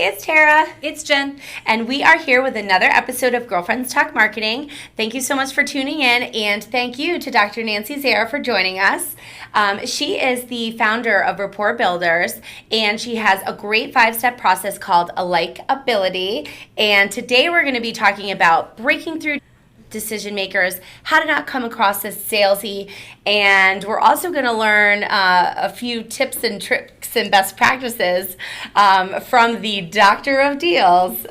it's Tara. It's Jen. And we are here with another episode of Girlfriends Talk Marketing. Thank you so much for tuning in, and thank you to Dr. Nancy Zare for joining us. She is the founder of Rapport Builderz, and she has a great 5-step process called a Likeability. And today we're going to be talking about breaking through decision makers, how to not come across as salesy, and we're also going to learn a few tips and tricks and best practices from the Doctor of Deals,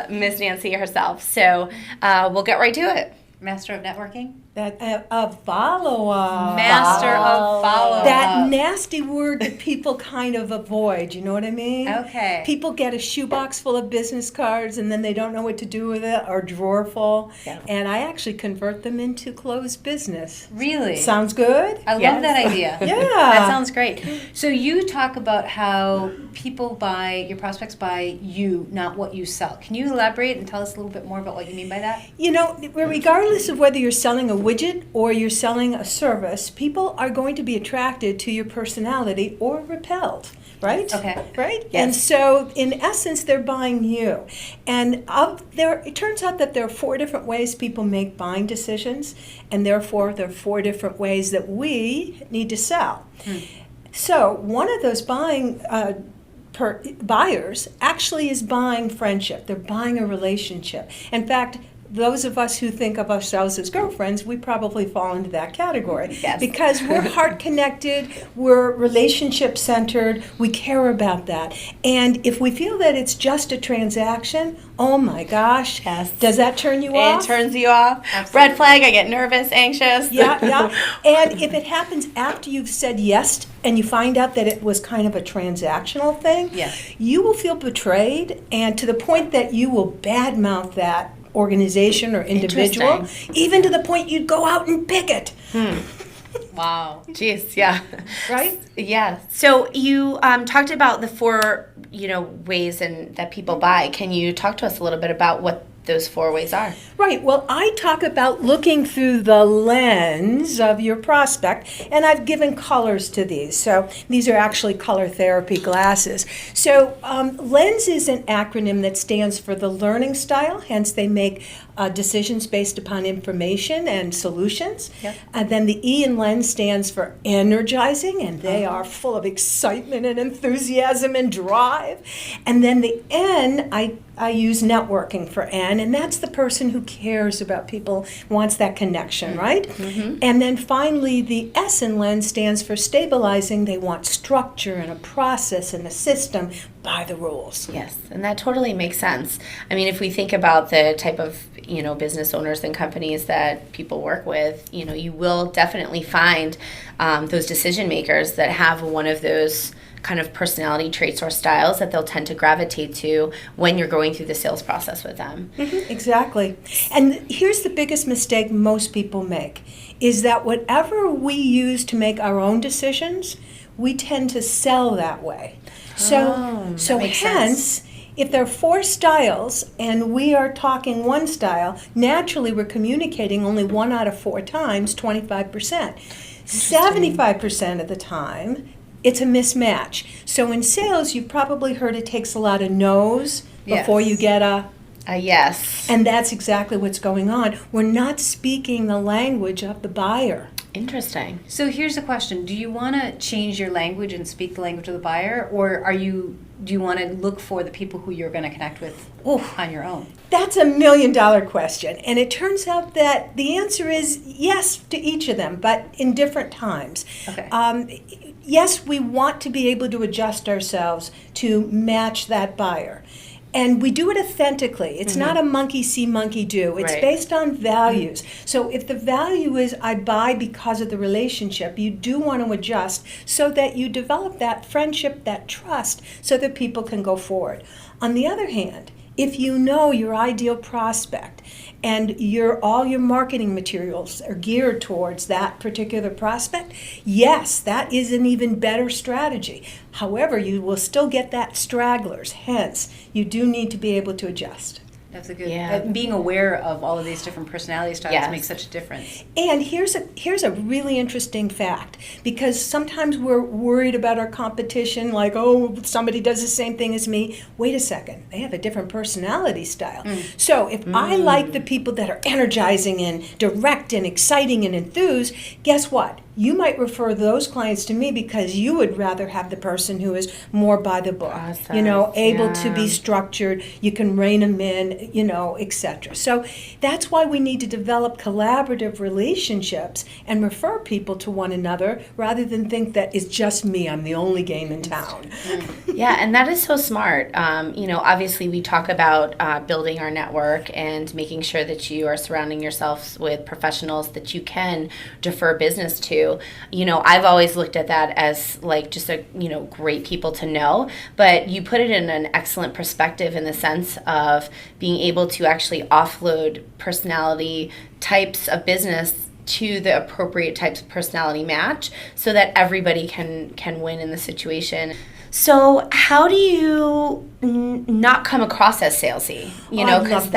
Miss Nancy herself. So we'll get right to it. Master of networking? A follow-up. Master of follow-up. That nasty word that people kind of avoid, you know what I mean? Okay. People get a shoebox full of business cards and then they don't know what to do with it, or drawer full. Yeah. And I actually convert them into closed business. Really? Sounds good? I love that idea. Yeah. That sounds great. So you talk about how people buy, your prospects buy you, not what you sell. Can you elaborate and tell us a little bit more about what you mean by that? You know, regardless of whether you're selling a widget or you're selling a service, people are going to be attracted to your personality or repelled, right? Okay. Right? Yes. And so, in essence, they're buying you. And it turns out that there are 4 different ways people make buying decisions, and therefore there are 4 different ways that we need to sell. So, one of those buyers actually is buying friendship. They're buying a relationship. In fact, those of us who think of ourselves as girlfriends, we probably fall into that category. Yes. Because we're heart connected, we're relationship centered, we care about that. And if we feel that it's just a transaction, oh my gosh, Yes. does that turn you off? It turns you off. Absolutely. Red flag, I get nervous, anxious. Yeah. And if it happens after you've said yes and you find out that it was kind of a transactional thing, Yeah. you will feel betrayed, and to the point that you will badmouth that organization or individual, Interesting. even to the point you'd go out and picket. Wow. Jeez, yeah. Right? Yeah. So you talked about the 4, ways that people buy. Can you talk to us a little bit about what those 4 ways are? Right. Well, I talk about looking through the lens of your prospect, and I've given colors to these. So these are actually color therapy glasses. So LENS is an acronym that stands for the learning style, hence they make decisions based upon information and solutions. Yep. And then the E in LENS stands for energizing, and they are full of excitement and enthusiasm and drive. And then the N, I use networking for N, and that's the person who cares about people, wants that connection, right? Mm-hmm. And then finally, the S in LENS stands for stabilizing. They want structure and a process and a system by the rules. Yes, and that totally makes sense. I mean, if we think about the type of, business owners and companies that people work with, you will definitely find those decision makers that have one of those kind of personality traits or styles that they'll tend to gravitate to when you're going through the sales process with them. Mm-hmm, exactly. And here's the biggest mistake most people make, is that whatever we use to make our own decisions, we tend to sell that way. So that makes hence, sense. if there are 4 styles and we are talking one style, naturally we're communicating only 1 out of 4 times, 25%. 75% of the time, it's a mismatch. So in sales, you've probably heard it takes a lot of no's before you get a Yes. and that's exactly what's going on. We're not speaking the language of the buyer. Interesting. So here's a question. Do you want to change your language and speak the language of the buyer, or do you want to look for the people who you're going to connect with on your own? That's $1 million question. And it turns out that the answer is yes to each of them, but in different times. Okay. Yes, we want to be able to adjust ourselves to match that buyer. And we do it authentically. It's not a monkey see, monkey do. It's Right. based on values. So if the value is I buy because of the relationship, you do want to adjust so that you develop that friendship, that trust, so that people can go forward. On the other hand, if you know your ideal prospect and all your marketing materials are geared towards that particular prospect, yes, that is an even better strategy. However, you will still get that stragglers. Hence, you do need to be able to adjust. That's a good. Yeah. Being aware of all of these different personality styles Yes. makes such a difference. And here's a really interesting fact, because sometimes we're worried about our competition, like, oh, somebody does the same thing as me. Wait a second, they have a different personality style. So if I like the people that are energizing and direct and exciting and enthused, guess what? You might refer those clients to me because you would rather have the person who is more by the book, able to be structured, you can rein them in, etc. So that's why we need to develop collaborative relationships and refer people to one another rather than think that it's just me, I'm the only game in town. Yeah, and that is so smart. Obviously we talk about building our network and making sure that you are surrounding yourselves with professionals that you can defer business to. I've always looked at that as like just great people to know, but you put it in an excellent perspective in the sense of being able to actually offload personality types of business to the appropriate types of personality match so that everybody can win in the situation. So how do you not come across as salesy? Because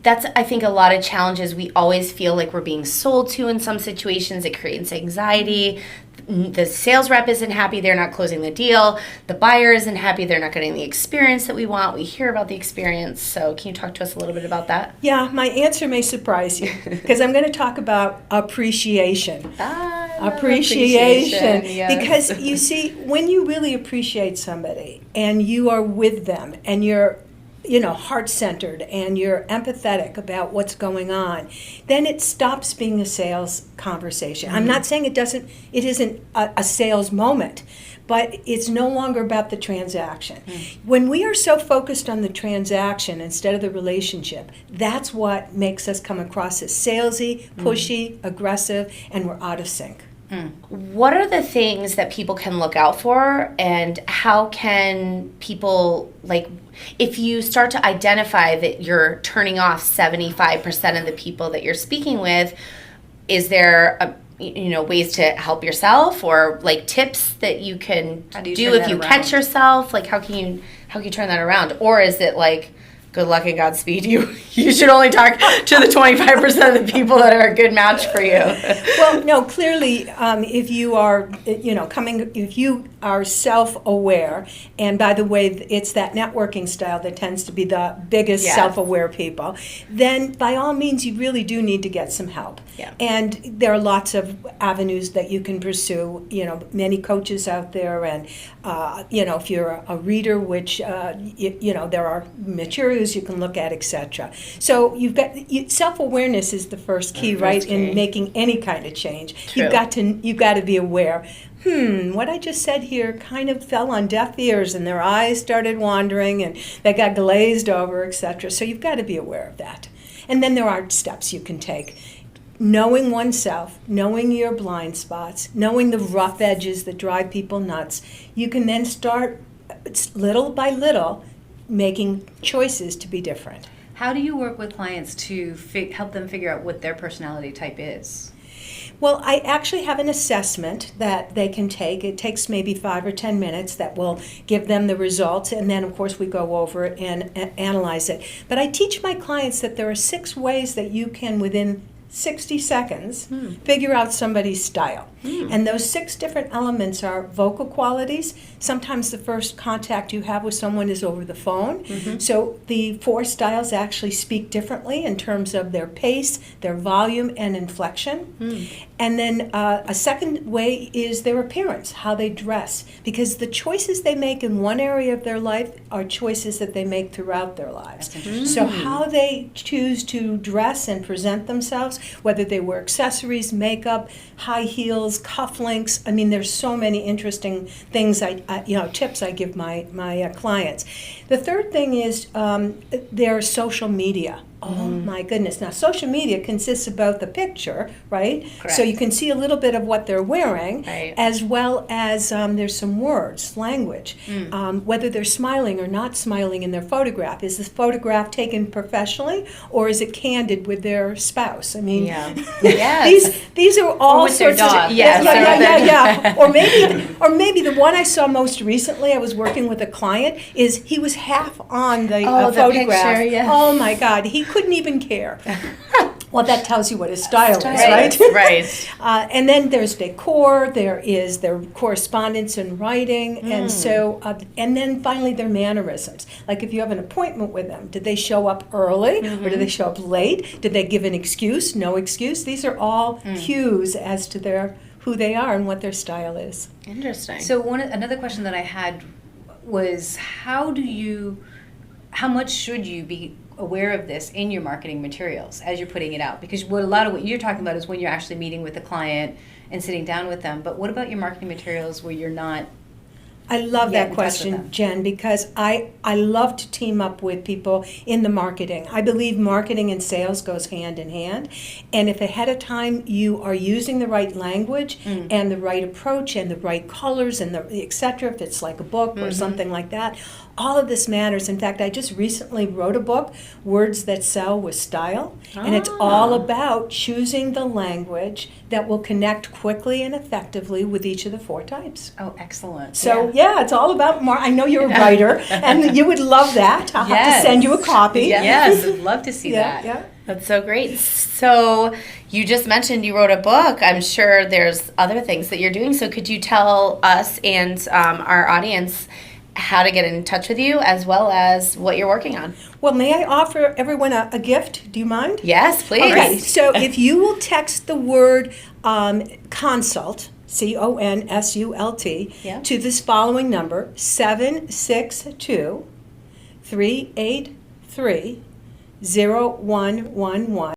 that's, I think, a lot of challenges. We always feel like we're being sold to in some situations. It creates anxiety. The sales rep isn't happy. They're not closing the deal. The buyer isn't happy. They're not getting the experience that we want. We hear about the experience. So can you talk to us a little bit about that? Yeah, my answer may surprise you because I'm going to talk about appreciation. Appreciation. Yes. Because you see, when you really appreciate somebody and you are with them and you're heart-centered and you're empathetic about what's going on, then it stops being a sales conversation. I'm not saying it isn't a sales moment, but it's no longer about the transaction. When we are so focused on the transaction instead of the relationship, that's what makes us come across as salesy, pushy, aggressive, and we're out of sync. What are the things that people can look out for, and how can people, if you start to identify that you're turning off 75% of the people that you're speaking with, is there ways to help yourself, or tips that you can do if you catch yourself? How can you turn that around? Or is it good luck and Godspeed, you should only talk to the 25% of the people that are a good match for you? Well, no, clearly, if you are, if you are self-aware, and by the way, it's that networking style that tends to be the biggest self-aware people, then by all means, you really do need to get some help. Yeah. And there are lots of avenues that you can pursue, many coaches out there, and, if you're a reader, which, there are materials you can look at, etc. So self-awareness is the first key, right, in making any kind of change. True. You've got to be aware. What I just said here kind of fell on deaf ears, and their eyes started wandering, and they got glazed over, etc. So you've got to be aware of that. And then there are steps you can take. Knowing oneself, knowing your blind spots, knowing the rough edges that drive people nuts, you can then start little by little making choices to be different. How do you work with clients to help them figure out what their personality type is? Well, I actually have an assessment that they can take. It takes maybe 5 or 10 minutes that will give them the results, and then, of course, we go over it and analyze it. But I teach my clients that there are 6 ways that you can, within 60 seconds, figure out somebody's style. And those 6 different elements are vocal qualities. Sometimes the first contact you have with someone is over the phone. So the 4 styles actually speak differently in terms of their pace, their volume, and inflection. And then a second way is their appearance, how they dress. Because the choices they make in one area of their life are choices that they make throughout their lives. So how they choose to dress and present themselves, whether they wear accessories, makeup, high heels, cufflinks. I mean, there's so many interesting things, tips I give my clients. The third thing is their social media. Oh my goodness. Now, social media consists of both the picture, right? Correct. So you can see a little bit of what they're wearing, Right. as well as there's some words, language, whether they're smiling or not smiling in their photograph. Is this photograph taken professionally, or is it candid with their spouse? I mean, Yeah. Yes. these are all with their sorts of dog. Yes, yeah. Or maybe the one I saw most recently. I was working with a client. Is he was half on the Oh, the photograph? picture, yes. Oh my God, he couldn't even care. Well, that tells you what his style is, Right, right? right. And then there's decor. There is their correspondence and writing, and so and then finally their mannerisms. Like if you have an appointment with them, did they show up early or did they show up late? Did they give an excuse? No excuse. These are all cues as to their who they are and what their style is. Interesting. So another question that I had was how much should you be aware of this in your marketing materials as you're putting it out? Because a lot of what you're talking about is when you're actually meeting with the client and sitting down with them. But what about your marketing materials where you're not? I love Get that in touch with question, them. Jen, because I love to team up with people in the marketing. I believe marketing and sales goes hand in hand. And if ahead of time you are using the right language and the right approach and the right colors and the et cetera, if it's like a book or something like that, all of this matters. In fact, I just recently wrote a book, Words That Sell with Style, and it's all about choosing the language that will connect quickly and effectively with each of the 4 types. Oh, excellent. So yeah, it's all about I know you're a writer, and you would love that. I'll have to send you a copy. Yes, I'd love to see that. Yeah. That's so great. So you just mentioned you wrote a book. I'm sure there's other things that you're doing. So could you tell us and our audience how to get in touch with you as well as what you're working on? Well, may I offer everyone a gift? Do you mind? Yes, please. Okay, so if you will text the word consult, CONSULT, Yeah. to this following number, 762-383-0111.